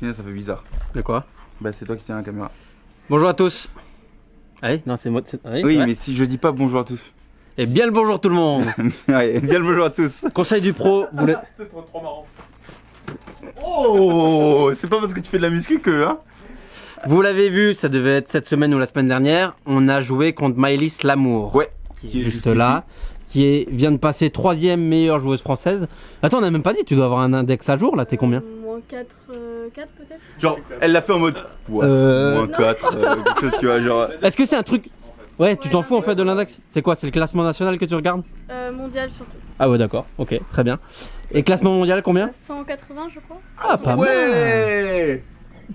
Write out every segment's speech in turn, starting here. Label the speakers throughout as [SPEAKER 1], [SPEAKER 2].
[SPEAKER 1] Punaise, ça fait bizarre.
[SPEAKER 2] De quoi?
[SPEAKER 1] Bah c'est toi qui tiens la caméra.
[SPEAKER 2] Bonjour à tous. Allez, non c'est moi. Allez,
[SPEAKER 1] Oui
[SPEAKER 2] ouais.
[SPEAKER 1] mais si je dis pas bonjour à tous.
[SPEAKER 2] Et bien le bonjour tout le monde.
[SPEAKER 1] Allez, bien le bonjour à tous.
[SPEAKER 2] Conseil du pro, vous le...
[SPEAKER 3] C'est trop marrant.
[SPEAKER 1] Oh, c'est pas parce que tu fais de la muscu que hein.
[SPEAKER 2] Vous l'avez vu, ça devait être cette semaine ou la semaine dernière, on a joué contre Maëlys Lamour.
[SPEAKER 1] Ouais.
[SPEAKER 2] Qui est juste là, vient de passer 3ème meilleure joueuse française. Attends, on a même pas dit, tu dois avoir un index à jour là, t'es combien?
[SPEAKER 4] Moins 4 peut-être.
[SPEAKER 1] Genre, elle l'a fait en mode. Ouais, moins 4, quelque chose, tu vois, genre.
[SPEAKER 2] Est-ce que c'est un truc... Ouais, tu t'en fous en fait de l'index? C'est quoi? C'est le classement national que tu regardes?
[SPEAKER 4] Mondial surtout.
[SPEAKER 2] Ah ouais d'accord, ok, très bien. Et classement mondial combien?
[SPEAKER 4] 180 je crois.
[SPEAKER 2] Ah pas mal.
[SPEAKER 1] Ouais.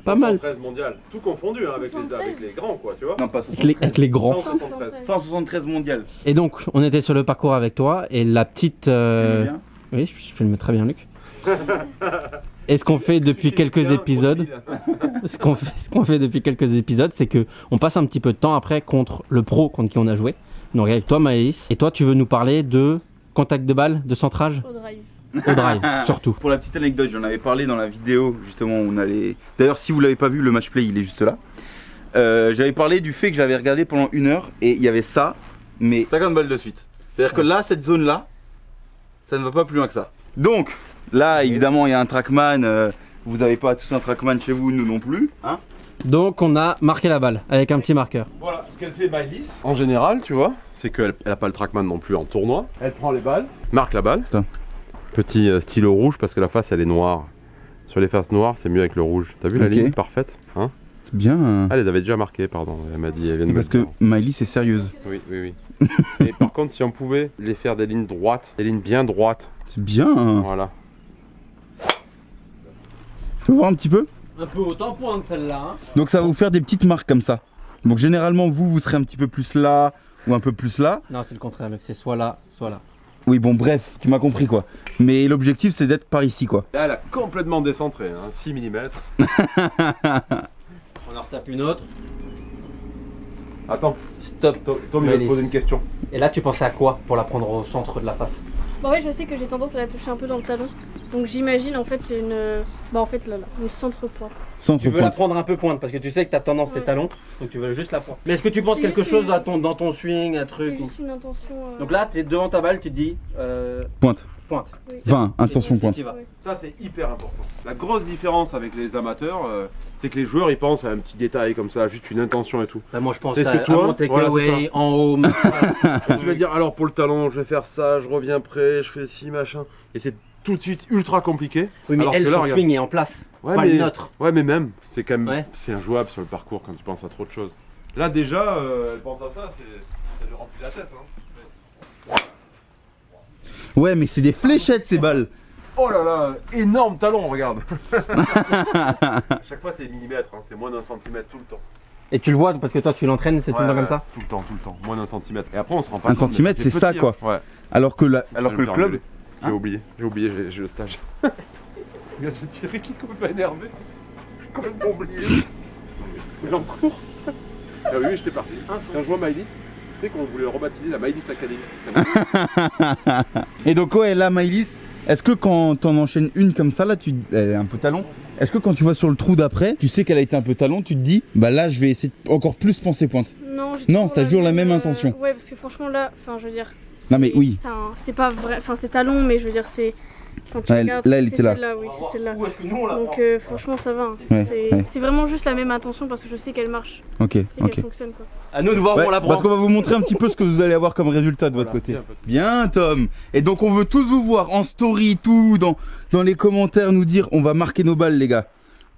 [SPEAKER 2] Pas mal.
[SPEAKER 3] 173 mondial, tout confondu hein, avec les grands quoi, tu vois.
[SPEAKER 1] Non, pas
[SPEAKER 2] Avec les grands.
[SPEAKER 3] 173.
[SPEAKER 1] 173 mondial.
[SPEAKER 2] Et donc, on était sur le parcours avec toi et la petite...
[SPEAKER 1] Bien.
[SPEAKER 2] Oui, je filme très bien Luc. Et ce qu'on fait depuis quelques épisodes, ce qu'on fait depuis quelques épisodes, c'est que on passe un petit peu de temps après contre le pro contre qui on a joué. Donc avec toi Maëlys, et toi tu veux nous parler de contact de balle, de centrage
[SPEAKER 4] Au drive.
[SPEAKER 2] au drive, surtout.
[SPEAKER 1] Pour la petite anecdote, j'en avais parlé dans la vidéo justement où on allait. D'ailleurs, si vous l'avez pas vu, le match play il est juste là. J'avais parlé du fait que j'avais regardé pendant 1 heure et il y avait ça, mais 50 balles de suite. C'est-à-dire que là, cette zone là, ça ne va pas plus loin que ça. Donc là, évidemment, il y a un trackman. Vous n'avez pas tous un trackman chez vous, nous non plus, hein.
[SPEAKER 2] Donc on a marqué la balle avec un petit marqueur.
[SPEAKER 3] Voilà, ce qu'elle fait Maëlys, en général, tu vois, c'est qu'elle n'a pas le trackman non plus en tournoi. Elle prend les balles, marque la balle.
[SPEAKER 1] Putain.
[SPEAKER 3] Petit stylo rouge parce que la face elle est noire. Sur les faces noires, c'est mieux avec le rouge. T'as vu la
[SPEAKER 1] Ok.
[SPEAKER 3] ligne parfaite hein?
[SPEAKER 1] Bien.
[SPEAKER 3] Ah, elle les avait déjà marquées, pardon. Elle m'a dit, elle vient de me
[SPEAKER 1] Parce que
[SPEAKER 3] le dire.
[SPEAKER 1] Maëlys est sérieuse.
[SPEAKER 3] Oui, oui, oui. Et par contre, si on pouvait les faire des lignes droites, des lignes bien droites,
[SPEAKER 1] C'est bien.
[SPEAKER 3] voilà.
[SPEAKER 1] Tu peux voir un petit peu?
[SPEAKER 2] Un peu autant pointe celle-là. Hein.
[SPEAKER 1] Donc ça va vous faire des petites marques comme ça. Donc généralement vous serez un petit peu plus là ou un peu plus là.
[SPEAKER 2] Non, c'est le contraire, mec. C'est soit là, soit là.
[SPEAKER 1] Oui bon bref, tu m'as compris quoi. Mais l'objectif c'est d'être par ici quoi.
[SPEAKER 3] Là, elle a complètement décentré, hein, 6 mm.
[SPEAKER 2] On en retape une autre.
[SPEAKER 3] Attends,
[SPEAKER 2] Stop.
[SPEAKER 3] Tom il va te
[SPEAKER 2] Maëlys.
[SPEAKER 3] poser une question.
[SPEAKER 2] Et là, tu pensais à quoi pour la prendre au centre de la face?
[SPEAKER 4] Bon, ouais, je sais que j'ai tendance à la toucher un peu dans le talon. Donc j'imagine en fait une. Bah en fait là, une centre-pointe.
[SPEAKER 1] Centre
[SPEAKER 2] Tu veux la
[SPEAKER 1] pointe.
[SPEAKER 2] prendre un peu pointe parce que tu sais que tu as tendance
[SPEAKER 4] Ouais.
[SPEAKER 2] les talons, donc tu veux juste la pointe. Mais est-ce que tu penses
[SPEAKER 4] C'est
[SPEAKER 2] quelque
[SPEAKER 4] juste
[SPEAKER 2] chose
[SPEAKER 4] une-
[SPEAKER 2] dans ton swing, un truc
[SPEAKER 4] C'est juste une intention.
[SPEAKER 2] Donc là, tu es devant ta balle, tu te dis
[SPEAKER 1] Pointe.
[SPEAKER 2] pointe.
[SPEAKER 4] Oui.
[SPEAKER 1] 20, intention
[SPEAKER 2] Et
[SPEAKER 1] pointe.
[SPEAKER 2] tu y vas.
[SPEAKER 4] Ouais.
[SPEAKER 3] Ça c'est hyper important. La grosse différence avec les amateurs, c'est que les joueurs ils pensent à un petit détail comme ça, juste une intention et tout.
[SPEAKER 2] Bah, moi je pense
[SPEAKER 3] Est-ce
[SPEAKER 2] à,
[SPEAKER 3] que toi,
[SPEAKER 2] à mon
[SPEAKER 3] voilà,
[SPEAKER 2] takeaway
[SPEAKER 3] c'est
[SPEAKER 2] en haut.
[SPEAKER 3] Et tu vas dire alors pour le talon, je vais faire ça, je reviens près, je fais ci machin. Et c'est tout de suite ultra compliqué.
[SPEAKER 2] Oui, mais
[SPEAKER 3] Alors
[SPEAKER 2] elle,
[SPEAKER 3] que là,
[SPEAKER 2] son
[SPEAKER 3] regarde.
[SPEAKER 2] swing est en place,
[SPEAKER 3] Ouais,
[SPEAKER 2] pas
[SPEAKER 3] mais,
[SPEAKER 2] le nôtre.
[SPEAKER 3] ouais, mais même, c'est quand même
[SPEAKER 2] Ouais.
[SPEAKER 3] c'est injouable sur le parcours quand tu penses à trop de choses. Là déjà, elle pense à ça, ça lui remplit la tête. Hein.
[SPEAKER 1] Ouais mais c'est des fléchettes ces balles.
[SPEAKER 3] Oh là là, énorme talon, regarde. À chaque fois c'est millimètre, hein, c'est moins d'un centimètre tout le temps.
[SPEAKER 2] Et tu le vois parce que toi tu l'entraînes, c'est tout le temps comme ça.
[SPEAKER 3] Tout le temps, moins d'un centimètre. Et après on se rend pas
[SPEAKER 1] Un
[SPEAKER 3] compte. mais
[SPEAKER 1] centimètre, c'est ça,
[SPEAKER 3] petit,
[SPEAKER 1] quoi.
[SPEAKER 3] hein. Ouais.
[SPEAKER 1] Alors que,
[SPEAKER 3] Je vais
[SPEAKER 1] le
[SPEAKER 3] me faire
[SPEAKER 1] club.
[SPEAKER 3] engueuler. J'ai oublié, j'ai le stage. Regarde, j'ai tiré qui est complètement énervé. Complètement oublié. Il est en cours. Ah oui, j'étais parti. Quand je vois Maëlys, tu sais qu'on voulait rebaptiser la Maëlys Academy.
[SPEAKER 1] Et donc ouais là Maëlys, est-ce que quand t'en enchaînes une comme ça là, elle est un peu talon. Est-ce que quand tu vas sur le trou d'après, tu sais qu'elle a été un peu talon, tu te dis bah là je vais essayer de encore plus penser pointe.
[SPEAKER 4] Non, j'ai
[SPEAKER 1] Non, ça toujours la même intention.
[SPEAKER 4] Ouais, parce que franchement là, enfin je veux dire.
[SPEAKER 1] Non, mais
[SPEAKER 4] c'est-
[SPEAKER 1] oui.
[SPEAKER 4] C'est pas vrai. Enfin c'est talon, mais je veux dire c'est. Quand tu
[SPEAKER 1] Ouais,
[SPEAKER 4] regardes,
[SPEAKER 1] là, elle
[SPEAKER 4] c'est
[SPEAKER 1] était là.
[SPEAKER 4] celle-là, oui, c'est celle-là.
[SPEAKER 2] Où est-ce que nous on la
[SPEAKER 4] Donc franchement ça va. Hein.
[SPEAKER 1] Ouais,
[SPEAKER 4] C'est
[SPEAKER 1] ouais.
[SPEAKER 4] c'est vraiment juste la même intention parce que je sais qu'elle marche
[SPEAKER 1] Ok,
[SPEAKER 4] et
[SPEAKER 1] ok.
[SPEAKER 4] qu'elle fonctionne quoi.
[SPEAKER 2] À nous de voir où
[SPEAKER 1] Ouais,
[SPEAKER 2] on la prend.
[SPEAKER 1] parce qu'on va vous montrer un petit peu ce que vous allez avoir comme résultat de votre
[SPEAKER 3] Voilà,
[SPEAKER 1] côté.
[SPEAKER 3] bien, petit.
[SPEAKER 1] Bien Tom. Et donc on veut tous vous voir en story, tout, dans les commentaires nous dire on va marquer nos balles les gars.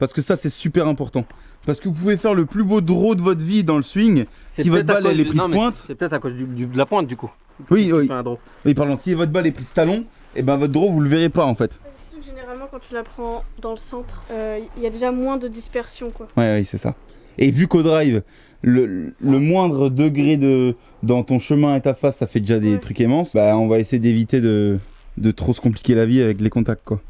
[SPEAKER 1] Parce que ça c'est super important. Parce que vous pouvez faire le plus beau draw de votre vie dans le swing.
[SPEAKER 2] C'est
[SPEAKER 1] Si votre
[SPEAKER 2] peut-être à
[SPEAKER 1] balle
[SPEAKER 2] cause
[SPEAKER 1] elle est
[SPEAKER 2] du-
[SPEAKER 1] prise
[SPEAKER 2] non, mais
[SPEAKER 1] pointe.
[SPEAKER 2] C'est peut-être à cause de la pointe du coup.
[SPEAKER 1] Oui, oui.
[SPEAKER 2] Fais un draw.
[SPEAKER 1] Oui pardon, si votre balle est prise talon, et ben votre draw vous le verrez pas en fait.
[SPEAKER 4] Surtout que généralement quand tu la prends dans le centre, il y a déjà moins de dispersion quoi.
[SPEAKER 1] Ouais, c'est ça. Et vu qu'au drive, le moindre degré dans ton chemin et ta face, ça fait déjà des
[SPEAKER 4] Ouais.
[SPEAKER 1] trucs immenses, bah on va essayer d'éviter de trop se compliquer la vie avec les contacts quoi.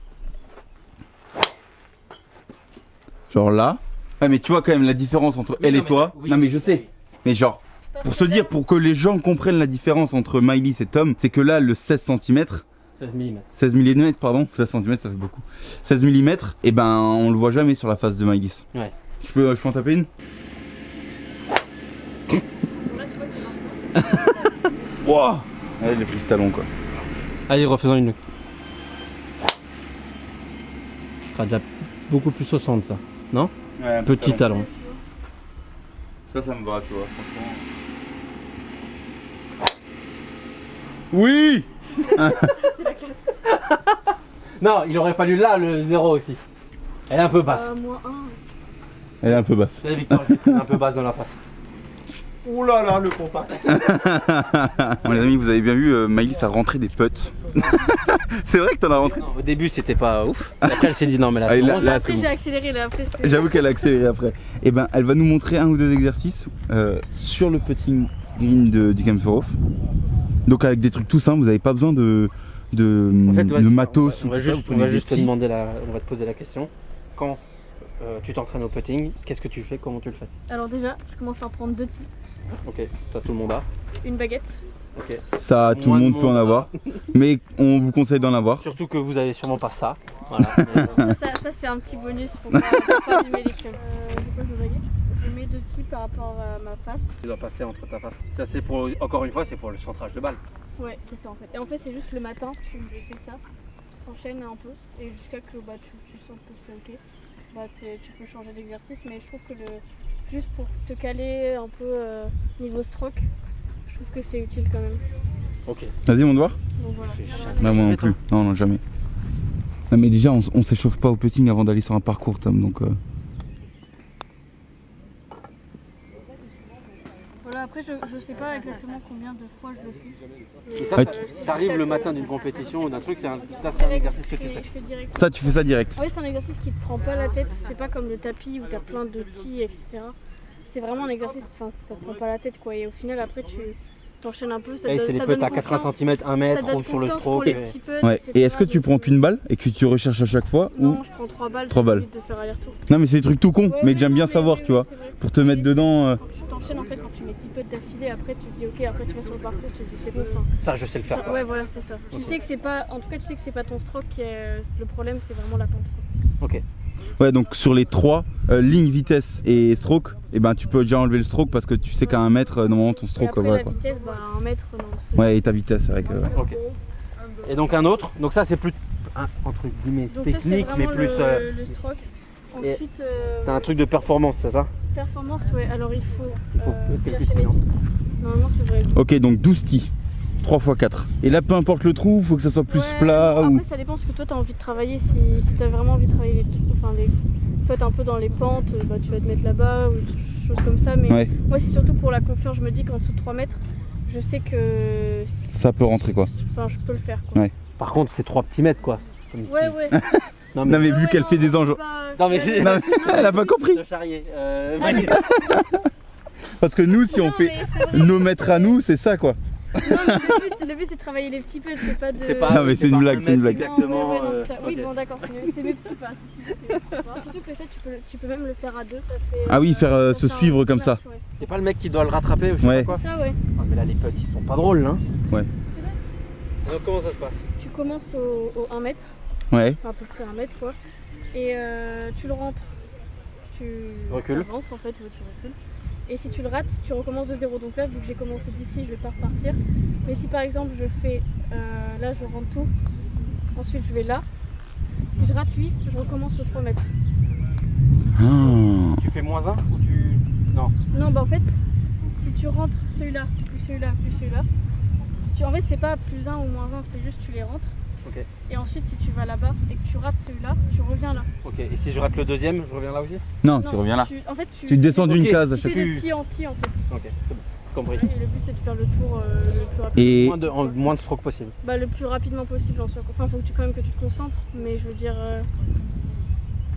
[SPEAKER 1] Genre là. Ouais mais tu vois quand même la différence entre
[SPEAKER 2] Oui,
[SPEAKER 1] elle
[SPEAKER 2] non,
[SPEAKER 1] et
[SPEAKER 2] mais-
[SPEAKER 1] toi.
[SPEAKER 2] oui.
[SPEAKER 1] Non mais je sais. Mais genre, pour se dire, pour que les gens comprennent la différence entre Maëlys et Tom, c'est que là le 16 cm,
[SPEAKER 2] 16 mm.
[SPEAKER 1] 16 mm, pardon, 16 cm ça fait beaucoup. 16 mm, et ben on le voit jamais sur la face de Maïlis.
[SPEAKER 2] Ouais.
[SPEAKER 1] Je peux en taper une?
[SPEAKER 4] Bon, là, tu vois que c'est marrant.
[SPEAKER 1] Wouah! Ouais, j'ai pris ce talon quoi.
[SPEAKER 2] Allez, refaisons une. Ce sera déjà beaucoup plus au centre ça, non?
[SPEAKER 1] Ouais, un peu
[SPEAKER 2] Petit talon.
[SPEAKER 1] Ça me va, tu vois, franchement. Oui!
[SPEAKER 4] C'est la classe.
[SPEAKER 2] Non, il aurait fallu là le 0 aussi. Elle est un peu basse.
[SPEAKER 4] Moins 1.
[SPEAKER 1] Elle est un peu basse.
[SPEAKER 2] C'est Victor qui est très un peu basse dans la face.
[SPEAKER 3] Ouh là là, le contact.
[SPEAKER 1] Bon les amis, vous avez bien vu, Maïlis a rentré des putts. C'est vrai que t'en as rentré?
[SPEAKER 2] Non, au début c'était pas ouf. Après elle s'est dit non mais là
[SPEAKER 1] Ah,
[SPEAKER 2] c'est
[SPEAKER 1] là,
[SPEAKER 2] bon.
[SPEAKER 1] là,
[SPEAKER 4] Après,
[SPEAKER 1] c'est bon.
[SPEAKER 4] j'ai accéléré là. Après, c'est.
[SPEAKER 1] J'avoue qu'elle a accéléré après. Et ben elle va nous montrer un ou deux exercices sur le putting green du Camp Furrow. Donc avec des trucs tout simples, vous n'avez pas besoin de
[SPEAKER 2] vas-y,
[SPEAKER 1] matos
[SPEAKER 2] on
[SPEAKER 1] ou
[SPEAKER 2] va
[SPEAKER 1] tout ça, vous
[SPEAKER 2] juste,
[SPEAKER 1] prenez des
[SPEAKER 2] te
[SPEAKER 1] petits.
[SPEAKER 2] demander on va te poser la question. Quand tu t'entraînes au putting, qu'est-ce que tu fais? Comment tu le fais?
[SPEAKER 4] Alors, déjà, je commence par prendre 2 tis,
[SPEAKER 2] Ok, ça tout le monde a.
[SPEAKER 4] une baguette.
[SPEAKER 2] Ok.
[SPEAKER 1] Ça tout
[SPEAKER 2] Moins
[SPEAKER 1] le
[SPEAKER 2] de
[SPEAKER 1] monde peut en
[SPEAKER 2] monde,
[SPEAKER 1] avoir. Mais on vous conseille d'en avoir.
[SPEAKER 2] Surtout que vous avez sûrement pas ça. Voilà.
[SPEAKER 4] Ça, c'est un petit bonus pour pas abîmer les clubs. Du coup, je baguette. Je mets 2 tis par rapport à ma face.
[SPEAKER 2] Tu dois passer entre ta face. Ça c'est pour, encore une fois, c'est pour le centrage de balle.
[SPEAKER 4] Ouais, c'est ça en fait. Et en fait, c'est juste le matin, tu fais ça, t'enchaînes un peu, et jusqu'à que tu sens que c'est ok. Tu peux changer d'exercice, mais je trouve que juste pour te caler un peu niveau stroke, je trouve que c'est utile quand même.
[SPEAKER 2] Ok.
[SPEAKER 1] Vas-y mon devoir.
[SPEAKER 4] Donc voilà.
[SPEAKER 1] Bah, moi non plus. Non, non, jamais. Non, mais déjà, on s'échauffe pas au putting avant d'aller sur un parcours, Tom. Donc,
[SPEAKER 4] Voilà, après, je sais pas exactement combien de fois je le fais.
[SPEAKER 2] Et ça,
[SPEAKER 1] Ouais.
[SPEAKER 2] t'arrives le matin d'une compétition ou d'un truc, c'est un exercice que tu fais.
[SPEAKER 4] Je fais direct.
[SPEAKER 1] ça, tu fais ça direct.
[SPEAKER 4] Ouais, c'est un exercice qui te prend pas la tête, c'est pas comme le tapis où t'as plein de tis, etc. C'est vraiment un exercice, enfin ça te prend pas la tête quoi. Et au final, après, tu t'enchaînes un peu, ça
[SPEAKER 2] Et
[SPEAKER 4] donne,
[SPEAKER 2] c'est les
[SPEAKER 4] ça
[SPEAKER 2] putts
[SPEAKER 4] donne
[SPEAKER 2] à 80
[SPEAKER 4] confiance.
[SPEAKER 2] cm, 1
[SPEAKER 4] Ça
[SPEAKER 2] mètre,
[SPEAKER 4] donne
[SPEAKER 2] sur le
[SPEAKER 4] confiance pour
[SPEAKER 2] stroke.
[SPEAKER 4] les petits putts,
[SPEAKER 1] Ouais.
[SPEAKER 4] etc.
[SPEAKER 1] Et est-ce que tu
[SPEAKER 4] Donc,
[SPEAKER 1] prends qu'une balle et que tu recherches à chaque fois
[SPEAKER 4] Non,
[SPEAKER 1] ou...
[SPEAKER 4] je prends 3 balles.
[SPEAKER 1] 3 balles.
[SPEAKER 4] De faire aller-retour.
[SPEAKER 1] Non, mais c'est des trucs tout cons,
[SPEAKER 4] Ouais,
[SPEAKER 1] mais
[SPEAKER 4] ouais,
[SPEAKER 1] que j'aime
[SPEAKER 4] non,
[SPEAKER 1] bien
[SPEAKER 4] mais
[SPEAKER 1] savoir,
[SPEAKER 4] oui,
[SPEAKER 1] tu vois.
[SPEAKER 4] c'est vrai.
[SPEAKER 1] Pour te mettre dedans.
[SPEAKER 4] Quand tu t'enchaînes en fait, quand tu mets 10 putts d'affilée, après tu te dis ok, après tu vas sur le parcours, tu te dis c'est bon. Enfin,
[SPEAKER 2] Ça, je sais le faire.
[SPEAKER 4] ouais, voilà, c'est ça.
[SPEAKER 2] Ok.
[SPEAKER 4] Tu sais que c'est pas, en tout cas, tu sais que c'est pas ton stroke qui est le problème, c'est vraiment la pente. Quoi.
[SPEAKER 2] Ok.
[SPEAKER 1] Ouais, donc sur les 3 lignes, vitesse et stroke, et ben tu peux déjà enlever le stroke parce que tu sais qu'à 1 mètre, normalement ton
[SPEAKER 4] Et
[SPEAKER 1] stroke,
[SPEAKER 4] après
[SPEAKER 1] voilà
[SPEAKER 4] la
[SPEAKER 1] quoi.
[SPEAKER 4] vitesse, bah 1 mètre, non. c'est-
[SPEAKER 1] Ouais, et ta vitesse, c'est vrai que. Ouais.
[SPEAKER 2] Ok. Et donc un autre, donc ça c'est plus entre guillemets
[SPEAKER 4] Donc ça, c'est
[SPEAKER 2] technique, mais
[SPEAKER 4] vraiment
[SPEAKER 2] plus.
[SPEAKER 4] le stroke.
[SPEAKER 2] et
[SPEAKER 4] Ensuite,
[SPEAKER 2] T'as un truc de performance, c'est ça?
[SPEAKER 4] performance, ouais. Alors il faut
[SPEAKER 2] faut
[SPEAKER 4] chercher
[SPEAKER 2] péter,
[SPEAKER 4] les
[SPEAKER 2] hein.
[SPEAKER 4] tis. Normalement, c'est vrai.
[SPEAKER 1] Ok, donc 12 tis. 3 x 4. Et là, peu importe le trou, faut que ça soit plus
[SPEAKER 4] Ouais,
[SPEAKER 1] plat
[SPEAKER 4] non,
[SPEAKER 1] ou.
[SPEAKER 4] après, ça dépend ce que toi t'as envie de travailler. Si t'as vraiment envie de travailler les trous, enfin les peut-être un peu dans les pentes, bah, tu vas te mettre là-bas ou des choses comme ça. Mais
[SPEAKER 1] Ouais,
[SPEAKER 4] moi, c'est surtout pour la confiance. Je me dis qu'en dessous de 3 mètres, je sais que
[SPEAKER 1] ça peut rentrer quoi.
[SPEAKER 4] enfin, je peux le faire. Quoi.
[SPEAKER 1] Ouais.
[SPEAKER 2] Par contre, c'est 3 petits mètres quoi.
[SPEAKER 4] Ouais, ouais.
[SPEAKER 2] Non
[SPEAKER 1] Non, mais
[SPEAKER 4] Ouais,
[SPEAKER 1] vu qu'elle
[SPEAKER 4] non,
[SPEAKER 1] fait des
[SPEAKER 4] c'est
[SPEAKER 1] enjeux.
[SPEAKER 4] pas-
[SPEAKER 2] Non, mais
[SPEAKER 4] c'est
[SPEAKER 2] j'ai-
[SPEAKER 4] pas-
[SPEAKER 1] Non, elle a pas compris.
[SPEAKER 2] Le charrier.
[SPEAKER 1] Parce que nous, si on
[SPEAKER 4] Non,
[SPEAKER 1] fait
[SPEAKER 4] mais c'est vrai.
[SPEAKER 1] nos mètres à nous, c'est ça quoi.
[SPEAKER 4] Non, mais le but, c'est de travailler les petits pets, c'est pas de.
[SPEAKER 2] C'est pas.
[SPEAKER 1] Non, mais c'est une
[SPEAKER 2] pas
[SPEAKER 1] blague,
[SPEAKER 2] un
[SPEAKER 1] c'est une
[SPEAKER 2] mètre
[SPEAKER 1] blague.
[SPEAKER 2] Exactement.
[SPEAKER 4] Non, ouais, ouais, non, c'est ça. Oui,
[SPEAKER 2] ok.
[SPEAKER 4] bon, d'accord, c'est mes petits pas. si tu veux, c'est mes petits pas. Surtout que ça, tu peux même le faire à deux. Ça fait,
[SPEAKER 1] Ah oui, faire,
[SPEAKER 4] ça
[SPEAKER 1] se
[SPEAKER 4] fait un
[SPEAKER 1] suivre
[SPEAKER 4] petit
[SPEAKER 1] comme ça.
[SPEAKER 4] match, ouais.
[SPEAKER 2] C'est pas le mec qui doit le rattraper ou je sais
[SPEAKER 1] Ouais.
[SPEAKER 2] pas quoi.
[SPEAKER 4] C'est ça, ouais.
[SPEAKER 2] Ah, mais là, les putts ils sont pas drôles, hein.
[SPEAKER 4] Celui-là,
[SPEAKER 2] Alors, comment ça se passe?
[SPEAKER 4] tu commences au 1 mètre,
[SPEAKER 1] Ouais.
[SPEAKER 4] enfin à peu près 1 mètre quoi. Et tu le rentres. Tu
[SPEAKER 2] Recules.
[SPEAKER 4] avances en fait, ouais, tu recules. Et si tu le rates, tu recommences de zéro. Donc là, vu que j'ai commencé d'ici, je vais pas repartir. Mais si par exemple je fais, là je rentre tout, ensuite je vais là. Si je rate lui, je recommence au 3 mètres.
[SPEAKER 1] Ah.
[SPEAKER 2] Tu fais -1 ou tu. Non.
[SPEAKER 4] Non, bah en fait, si tu rentres celui-là, plus celui-là, plus celui-là, en fait c'est pas +1 ou -1, c'est juste tu les rentres.
[SPEAKER 2] Ok.
[SPEAKER 4] Et ensuite si tu vas là-bas et que tu rates celui-là, tu reviens là.
[SPEAKER 2] Ok. Et si je rate le deuxième, je reviens là aussi?
[SPEAKER 1] Non, tu reviens là.
[SPEAKER 4] En fait,
[SPEAKER 1] Tu descends d'une
[SPEAKER 2] Ok.
[SPEAKER 1] case à
[SPEAKER 4] tu
[SPEAKER 1] chaque
[SPEAKER 4] fais
[SPEAKER 1] fois.
[SPEAKER 4] de tis en tis en fait.
[SPEAKER 2] Ok, c'est bon. Compris.
[SPEAKER 4] Et le but c'est de faire le tour le plus rapide.
[SPEAKER 1] Et
[SPEAKER 2] Moins de stroke possible.
[SPEAKER 4] Bah, le plus rapidement possible en soi. Enfin, faut que quand même que tu te concentres, mais je veux dire,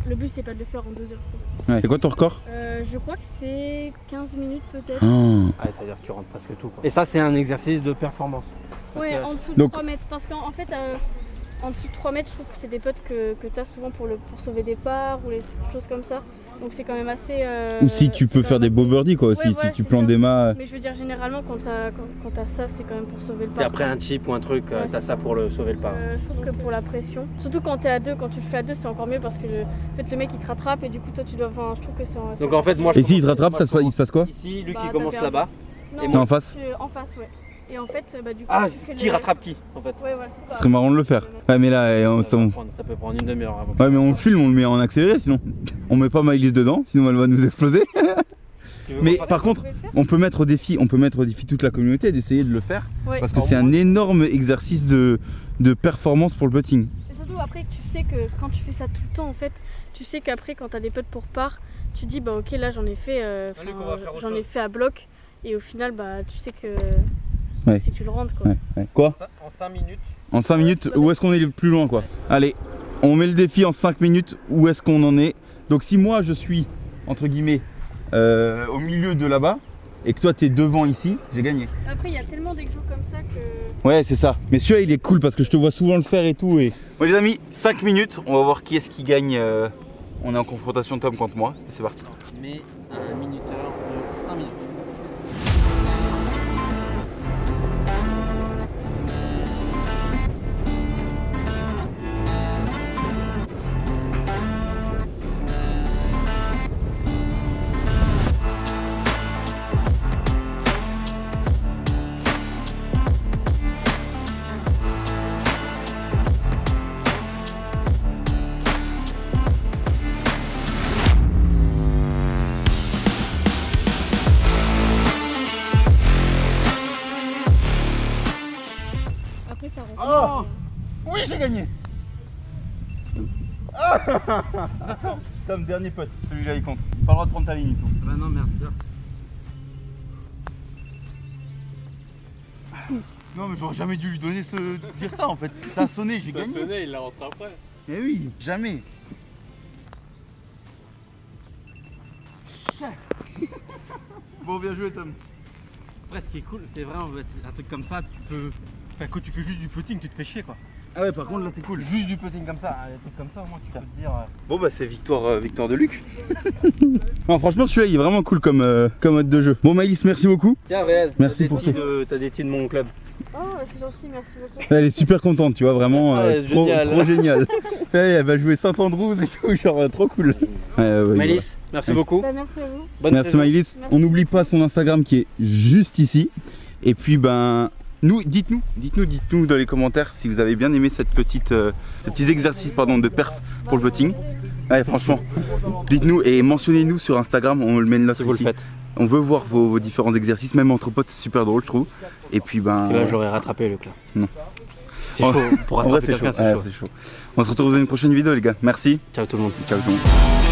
[SPEAKER 4] le but c'est pas de le faire en 2 heures. Quoi.
[SPEAKER 1] ouais. C'est quoi ton record?
[SPEAKER 4] Je crois que c'est 15 minutes peut-être.
[SPEAKER 1] Ah.
[SPEAKER 2] Ah, ça veut dire que tu rentres presque tout. Quoi. Et ça, c'est un exercice de performance. Parce
[SPEAKER 4] Ouais,
[SPEAKER 2] que-
[SPEAKER 4] en dessous de
[SPEAKER 1] Donc-
[SPEAKER 4] 3 mètres. Parce qu'en fait, en dessous de 3 mètres, je trouve que c'est des putts que tu as souvent pour sauver des parts ou les choses comme ça. Donc c'est quand même assez.
[SPEAKER 1] Ou si tu peux faire des beaux birdies quoi aussi,
[SPEAKER 4] voilà,
[SPEAKER 1] si tu plantes des mâts.
[SPEAKER 4] Mais je veux dire, généralement, quand t'as ça, c'est quand même pour sauver le par.
[SPEAKER 5] C'est après un chip ou un truc,
[SPEAKER 4] Ouais,
[SPEAKER 5] t'as ça pour sauver le par.
[SPEAKER 4] Je trouve que pour la pression, surtout quand t'es à deux, quand tu le fais à deux, c'est encore mieux parce que en fait, le mec il te rattrape et du coup, toi tu dois. Enfin, je trouve que c'est.
[SPEAKER 5] Donc en fait, moi.
[SPEAKER 1] Et s'il te rattrape, il se passe quoi?
[SPEAKER 5] Ici, lui
[SPEAKER 4] Bah,
[SPEAKER 5] qui
[SPEAKER 4] t'as
[SPEAKER 5] commence
[SPEAKER 4] perdu.
[SPEAKER 5] là-bas.
[SPEAKER 4] Non,
[SPEAKER 5] Et
[SPEAKER 4] mais
[SPEAKER 1] en face
[SPEAKER 4] En face, ouais. Et en fait, bah du coup.
[SPEAKER 5] Ah,
[SPEAKER 4] tu fais
[SPEAKER 5] qui rattrape qui en fait?
[SPEAKER 4] Ouais, voilà, c'est ça.
[SPEAKER 1] Ce serait marrant de le faire. Ouais, mais là,
[SPEAKER 5] Ça peut prendre une demi-heure avant.
[SPEAKER 1] ouais, mais on le filme, on le met en accéléré sinon. On met pas Maëlys dedans, sinon elle va nous exploser.
[SPEAKER 5] Tu veux
[SPEAKER 1] Mais
[SPEAKER 5] qu'on fasse
[SPEAKER 1] par
[SPEAKER 5] ça?
[SPEAKER 1] contre, on peut mettre au défi toute la communauté d'essayer de le faire.
[SPEAKER 4] Ouais.
[SPEAKER 1] Parce que c'est un énorme exercice de performance pour le putting.
[SPEAKER 4] Et surtout après, tu sais que quand tu fais ça tout le temps, en fait, tu sais qu'après, quand t'as des putts pour par, tu dis bah ok, là j'en ai fait,
[SPEAKER 5] Allez, qu'on va faire autre
[SPEAKER 4] j'en ai
[SPEAKER 5] chose.
[SPEAKER 4] fait à bloc, et au final, bah tu sais que.
[SPEAKER 1] Ouais.
[SPEAKER 4] C'est que tu le rentres quoi.
[SPEAKER 1] Ouais. Quoi?
[SPEAKER 5] En 5 minutes.
[SPEAKER 1] En 5 minutes, où est-ce qu'on est le plus loin quoi? Allez, on met le défi en 5 minutes, où est-ce qu'on en est? Donc si moi je suis, entre guillemets, au milieu de là-bas, et que toi t'es devant ici, j'ai gagné.
[SPEAKER 4] Après, il y a tellement d'exos comme ça que.
[SPEAKER 1] Ouais, c'est ça. Mais celui-là il est cool parce que je te vois souvent le faire et tout. Et... Bon les amis, 5 minutes, on va voir qui est-ce qui gagne. On est en confrontation Tom contre moi, et c'est parti.
[SPEAKER 5] Mais un minuteur de 5 minutes.
[SPEAKER 4] Après, ça rentre.
[SPEAKER 1] Oh Oui, j'ai gagné. Tom, dernier pote, celui-là il compte. Pas le droit de prendre ta ligne et tout.
[SPEAKER 5] Bah non, merde.
[SPEAKER 1] Non mais j'aurais jamais dû lui donner dire ça en fait. Ça a sonné, j'ai gagné.
[SPEAKER 3] Sonné, il l'a rentré après.
[SPEAKER 1] Eh oui, jamais. Bon, bien joué Tom.
[SPEAKER 5] Après, ce qui est cool, c'est vrai, un truc comme ça, tu peux. Enfin, quand tu fais juste du putting, tu te fais chier quoi.
[SPEAKER 1] Ah ouais, par contre là c'est cool.
[SPEAKER 5] Juste du putting comme ça, des trucs comme ça, au moins tu peux te dire.
[SPEAKER 1] Bon bah c'est victoire de Luc. Non franchement celui-là il est vraiment cool comme mode de jeu. Bon Maëlys, merci beaucoup.
[SPEAKER 5] Tiens, regarde,
[SPEAKER 1] Merci pour ça.
[SPEAKER 5] T'as des tees de mon club.
[SPEAKER 4] Oh, c'est gentil, merci beaucoup.
[SPEAKER 1] Elle est super contente, tu vois, vraiment
[SPEAKER 5] Ouais,
[SPEAKER 1] trop génial. Ouais, elle va jouer Saint-Andrews et tout, genre trop cool. Ouais,
[SPEAKER 5] Maëlys, merci
[SPEAKER 1] Ouais.
[SPEAKER 5] beaucoup.
[SPEAKER 4] Bah, merci à vous.
[SPEAKER 5] Bonne
[SPEAKER 1] Merci
[SPEAKER 5] saison.
[SPEAKER 1] Maëlys. On n'oublie pas son Instagram qui est juste ici. Et puis ben nous, dites-nous dans les commentaires si vous avez bien aimé ces petits exercices de perf pour le putting. Ouais, franchement, dites-nous et mentionnez-nous sur Instagram, on le met une note
[SPEAKER 5] Si vous le
[SPEAKER 1] ici.
[SPEAKER 5] faites.
[SPEAKER 1] On veut voir vos différents exercices, même entre potes, c'est super drôle je trouve. Et puis ben.
[SPEAKER 5] Parce que là, j'aurais rattrapé Luc là.
[SPEAKER 1] Non.
[SPEAKER 5] C'est chaud, pour
[SPEAKER 1] En vrai
[SPEAKER 5] rattraper
[SPEAKER 1] c'est chaud.
[SPEAKER 5] quelqu'un, c'est chaud.
[SPEAKER 1] Ouais, c'est chaud. On se retrouve dans une prochaine vidéo les gars. Merci.
[SPEAKER 5] Ciao tout le monde.
[SPEAKER 1] Ciao tout le monde.